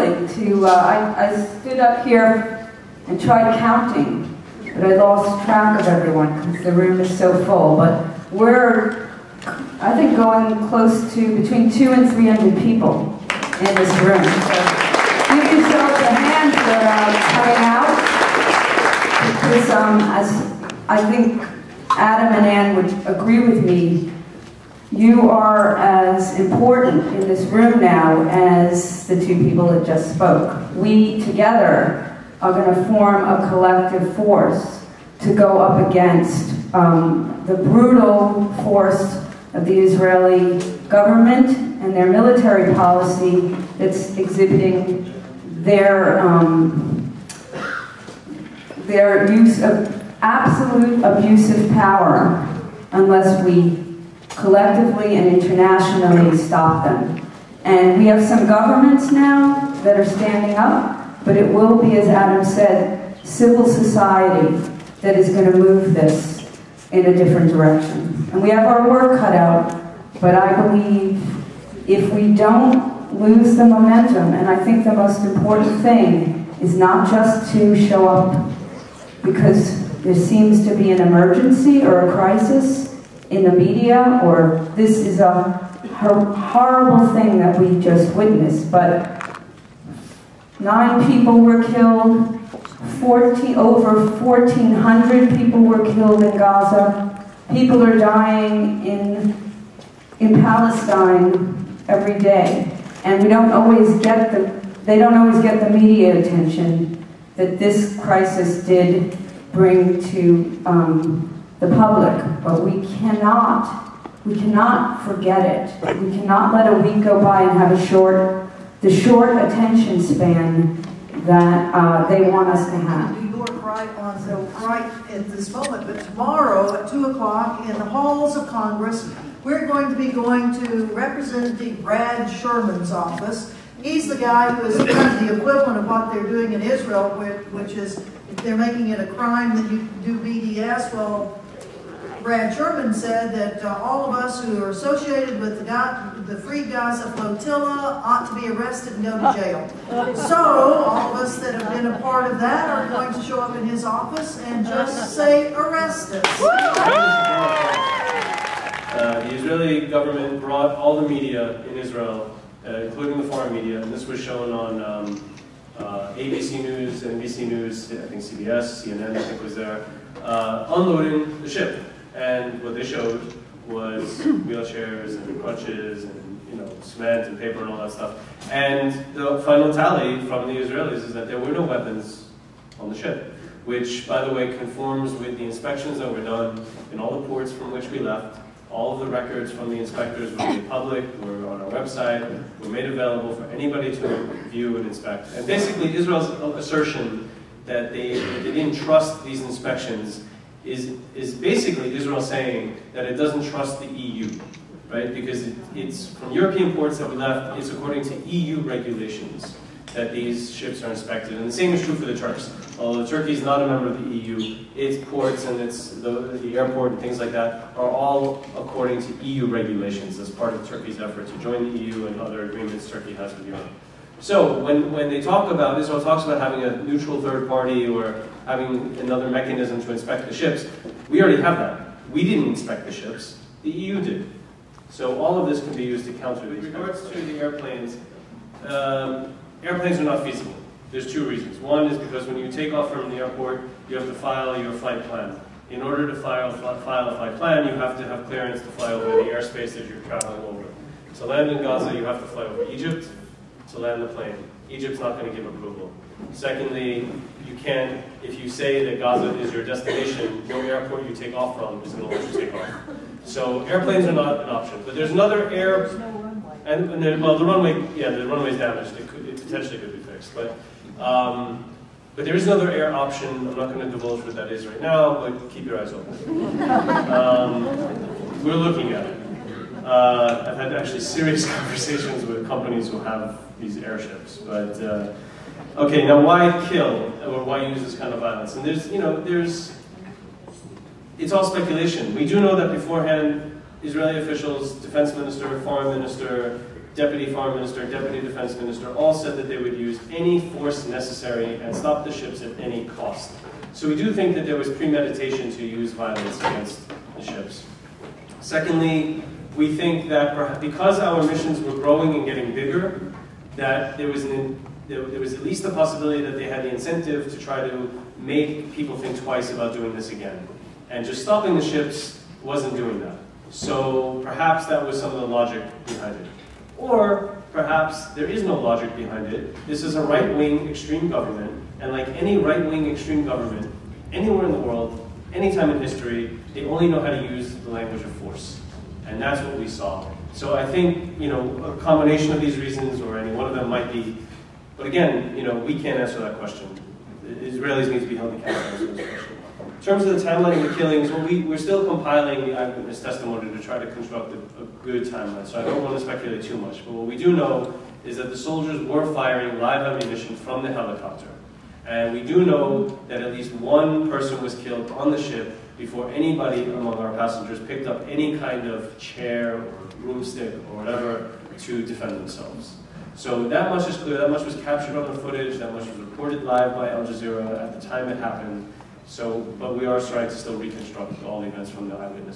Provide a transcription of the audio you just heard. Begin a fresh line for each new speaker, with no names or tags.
thrilling to, I stood up here and tried counting, but I lost track of everyone because the room is so full. But we're, I think, going close to between 200 and 300 people in this room. So give yourselves a hand for coming out, because as I think Adam and Ann would agree with me, you are as important in this room now as the two people that just spoke. We together are going to form a collective force to go up against the brutal force of the Israeli government and their military policy that's exhibiting their use of absolute abusive power unless we collectively and internationally stop them. And we have some governments now that are standing up, but it will be, as Adam said, civil society that is going to move this in a different direction. And we have our work cut out, but I believe if we don't lose the momentum, and I think the most important thing is not just to show up because there seems to be an emergency or a crisis in the media, or this is a horrible thing that we just witnessed, but 9 people were killed, over 1,400 people were killed in Gaza. People are dying in Palestine every day, and we don't always get they don't always get the media attention that this crisis did bring to the public, but we cannot forget it. We cannot let a week go by and have the short attention span that they want us to have.
New York right on the right at this moment, but tomorrow at 2 o'clock in the halls of Congress, we're going to be going to Representative Brad Sherman's office. He's the guy who is kind of the equivalent of what they're doing in Israel, which is if they're making it a crime that you do BDS. Well, Brad Sherman said that all of us who are associated with the Free Gaza Flotilla ought to be arrested and go to jail. So all of us that have been a part of that are going to show up in his office and just say, arrest us.
The Israeli government brought all the media in Israel, including the foreign media, and this was shown on ABC News, NBC News, I think CBS, CNN, I think was there, unloading the ship. And what they showed was wheelchairs and crutches and cement and paper and all that stuff. And the final tally from the Israelis is that there were no weapons on the ship, which, by the way, conforms with the inspections that were done in all the ports from which we left. All of the records from the inspectors were made public, were on our website, were made available for anybody to view and inspect. And basically, Israel's assertion that they didn't trust these inspections is basically Israel saying that it doesn't trust the EU, right? Because it's from European ports that we left, it's according to EU regulations that these ships are inspected. And the same is true for the Turks. Although Turkey is not a member of the EU, its ports and the airport and things like that are all according to EU regulations as part of Turkey's effort to join the EU and other agreements Turkey has with Europe. So when they talk about, Israel talks about having a neutral third party or having another mechanism to inspect the ships, we already have that. We didn't inspect the ships, the EU did. So all of this can be used to counter these. With regards to the airplanes, airplanes are not feasible. There's 2 reasons. One is because when you take off from the airport, you have to file your flight plan. In order to file a flight plan, you have to have clearance to fly over the airspace that you're traveling over. To land in Gaza, you have to fly over Egypt to land the plane. Egypt's not going to give approval. Secondly, you can't, if you say that Gaza is your destination, no airport you take off from is going to let you take off. So airplanes are not an option. But there's another air, and then, well, the runway, yeah, the runway's damaged. It potentially could be fixed. But there is another air option. I'm not going to divulge what that is right now, but keep your eyes open. We're looking at it. I've had actually serious conversations with companies who have these airships. But okay, now why kill or why use this kind of violence? And it's all speculation. We do know that beforehand, Israeli officials, defense minister, foreign minister, Deputy Foreign Minister, Deputy Defense Minister, all said that they would use any force necessary and stop the ships at any cost. So we do think that there was premeditation to use violence against the ships. Secondly, we think that because our missions were growing and getting bigger, that there was at least the possibility that they had the incentive to try to make people think twice about doing this again. And just stopping the ships wasn't doing that. So perhaps that was some of the logic behind it. Or perhaps there is no logic behind it. This is a right-wing extreme government, and like any right-wing extreme government, anywhere in the world, anytime in history, they only know how to use the language of force. And that's what we saw. So I think, a combination of these reasons, or any one of them might be, but again, we can't answer that question. The Israelis need to be held accountable to this question. In terms of the timeline of the killings, well, we're still compiling the eyewitness testimony to try to construct a good timeline, so I don't want to speculate too much. But what we do know is that the soldiers were firing live ammunition from the helicopter. And we do know that at least one person was killed on the ship before anybody among our passengers picked up any kind of chair or broomstick or whatever to defend themselves. So that much is clear, that much was captured on the footage, that much was reported live by Al Jazeera at the time it happened. But we are trying to still reconstruct all the events from the eyewitness.